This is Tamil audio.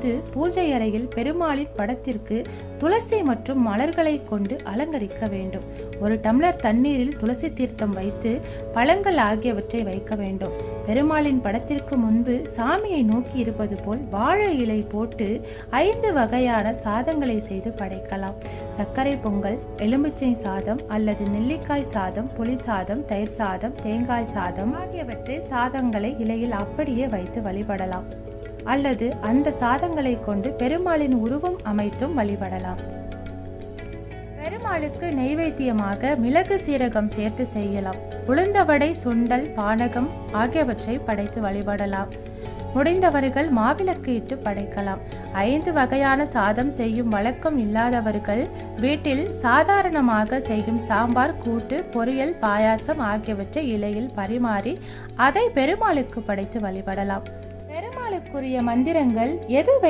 வைத்து பூஜை அறையில் பெருமாளின் படத்திற்கு துளசி மற்றும் மலர்களை கொண்டு அலங்கரிக்க வேண்டும். 1 டம்ளர் தண்ணீரில் துளசி தீர்த்தம் வைத்து பழங்கள் ஆகியவற்றை வைக்க வேண்டும். பெருமாளின் படத்திற்கு முன்பு சாமியை நோக்கி இருப்பது போல் வாழை இலை போட்டு 5 வகையான சாதங்களை செய்து படைக்கலாம். சர்க்கரை பொங்கல், எலுமிச்சை சாதம் அல்லது நெல்லிக்காய் சாதம், புளி சாதம், தயிர் சாதம், தேங்காய் சாதம் ஆகியவற்றை சாதங்களை இலையில் அப்படியே வைத்து வழிபடலாம். அல்லது அந்த சாதங்களை கொண்டு பெருமாளின் உருவம் அமைத்தும் வழிபடலாம். பெருமாளுக்கு நெய்வேத்தியமாக மிளகு சீரகம் சேர்த்து செய்யலாம். உளுந்தவடை, சுண்டல், பானகம் ஆகியவற்றை படைத்து வழிபடலாம். முடிந்தவர்கள் மாவிளக்கு இட்டு படைக்கலாம். 5 வகையான சாதம் செய்யும் வழக்கம் இல்லாதவர்கள் வீட்டில் சாதாரணமாக செய்யும் சாம்பார், கூட்டு, பொரியல், பாயாசம் ஆகியவற்றை இலையில் பரிமாறி அதை பெருமாளுக்கு படைத்து வழிபடலாம். பெருமாளுக்குரிய மந்திரங்கள் எது